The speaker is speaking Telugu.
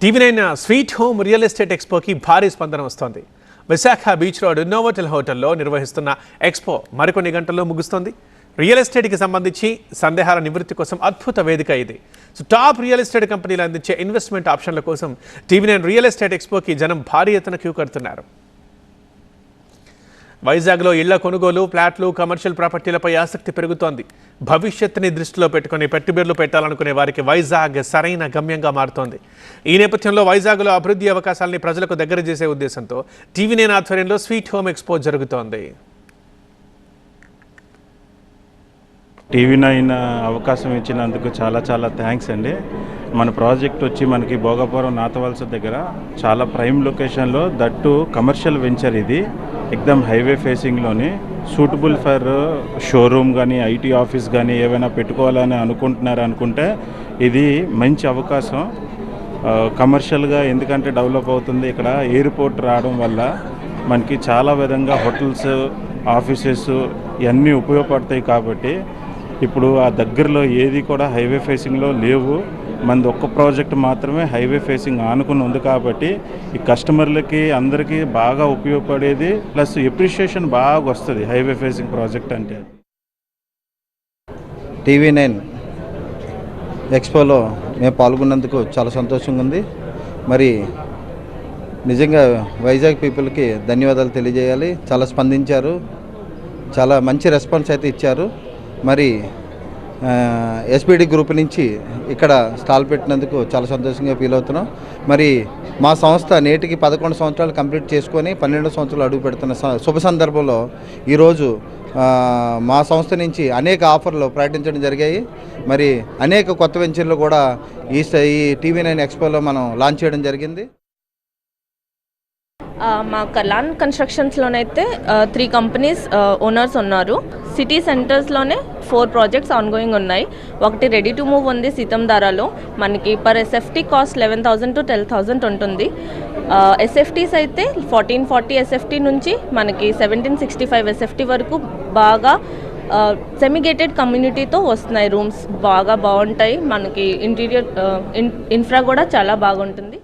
TV9 sweet home real estate ఎక్స్పోకి భారీ స్పందన వస్తోంది. విశాఖ బీచ్ రోడ్ నోవోటెల్ హోటల్లో నిర్వహిస్తున్న ఎక్స్పో మరికొన్ని గంటల్లో ముగుస్తోంది. రియల్ ఎస్టేట్కి సంబంధించి సందేహాల నివృత్తి కోసం అద్భుత వేదిక ఇది. టాప్ రియల్ ఎస్టేట్ కంపెనీలు అందించే ఇన్వెస్ట్మెంట్ ఆప్షన్ల కోసం టీవీ9 రియల్ ఎస్టేట్ ఎక్స్పోకి జనం భారీ ఎత్తున క్యూ కడుతున్నారు. వైజాగ్లో ఇళ్ల కొనుగోలు, ఫ్లాట్లు, కమర్షియల్ ప్రాపర్టీలపై ఆసక్తి పెరుగుతోంది. భవిష్యత్తుని దృష్టిలో పెట్టుకుని పెట్టుబడులు పెట్టాలనుకునే వారికి వైజాగ్ సరైన గమ్యంగా మారుతోంది. ఈ నేపథ్యంలో వైజాగ్లో అభివృద్ధి అవకాశాలని ప్రజలకు దగ్గర చేసే ఉద్దేశంతో టీవీ9 ఆధ్వర్యంలో స్వీట్ హోమ్ ఎక్స్పో జరుగుతోంది. టీవీ9 అవకాశం ఇచ్చినందుకు చాలా థ్యాంక్స్ అండి. మన ప్రాజెక్ట్ వచ్చి మనకి భోగాపురం నాతవలస దగ్గర చాలా ప్రైమ్ లొకేషన్లో, దట్టు కమర్షియల్ వెంచర్. ఇది ఎక్దమ్ హైవే ఫేసింగ్లోని సూటబుల్ ఫర్ షోరూమ్ కానీ, ఐటీ ఆఫీస్ కానీ ఏమైనా పెట్టుకోవాలని అనుకుంటే ఇది మంచి అవకాశం. కమర్షియల్గా ఎందుకంటే డెవలప్ అవుతుంది. ఇక్కడ ఎయిర్పోర్ట్ రావడం వల్ల మనకి చాలా విధంగా హోటల్స్, ఆఫీసెస్ ఇవన్నీ ఉపయోగపడతాయి. కాబట్టి ఇప్పుడు ఆ దగ్గరలో ఏది కూడా హైవే ఫేసింగ్లో లేవు. మనది ఒక్క ప్రాజెక్ట్ మాత్రమే హైవే ఫేసింగ్ ఆనుకుని ఉంది. కాబట్టి ఈ కస్టమర్లకి అందరికీ బాగా ఉపయోగపడేది, ప్లస్ ఎప్రిషియేషన్ బాగా వస్తుంది హైవే ఫేసింగ్ ప్రాజెక్ట్ అంటే. టీవీ9 ఎక్స్పోలో మేము పాల్గొన్నందుకు చాలా సంతోషంగా ఉంది. మరి నిజంగా వైజాగ్ పీపుల్కి ధన్యవాదాలు తెలియజేయాలి. చాలా స్పందించారు, చాలా మంచి రెస్పాన్స్ అయితే ఇచ్చారు. మరి ఎస్పీడి గ్రూప్ నుంచి ఇక్కడ స్టాల్ పెట్టినందుకు చాలా సంతోషంగా ఫీల్ అవుతున్నాం. మరి మా సంస్థ నేటికి 11 సంవత్సరాలు కంప్లీట్ చేసుకొని 12 సంవత్సరాలు అడుగు పెడుతున్న శుభ సందర్భంలో ఈరోజు మా సంస్థ నుంచి అనేక ఆఫర్లు ప్రకటించడం జరిగాయి. మరి అనేక కొత్త వెంచర్లు కూడా ఈ టీవీ9 ఎక్స్పోలో మనం లాంచ్ చేయడం జరిగింది. మా కలాన్ కన్స్ట్రక్షన్స్లోనైతే 3 కంపెనీస్ ఓనర్స్ ఉన్నారు. సిటీ సెంటర్స్లోనే 4 ప్రాజెక్ట్స్ ఆన్గోయింగ్ ఉన్నాయి. ఒకటి రెడీ టు మూవ్ ఉంది సీతంధారాలో. మనకి పర్ ఎస్ఎఫ్టీ కాస్ట్ 11,000 to 12,000 ఉంటుంది. ఎస్ఎఫ్టీస్ అయితే 1440 ఎస్ఎఫ్టీ నుంచి మనకి 1765 ఎస్ఎఫ్టీ వరకు బాగా సెమిగేటెడ్ కమ్యూనిటీతో వస్తున్నాయి. రూమ్స్ బాగా బాగుంటాయి. మనకి ఇంటీరియర్ ఇన్ఫ్రా కూడా చాలా బాగుంటుంది.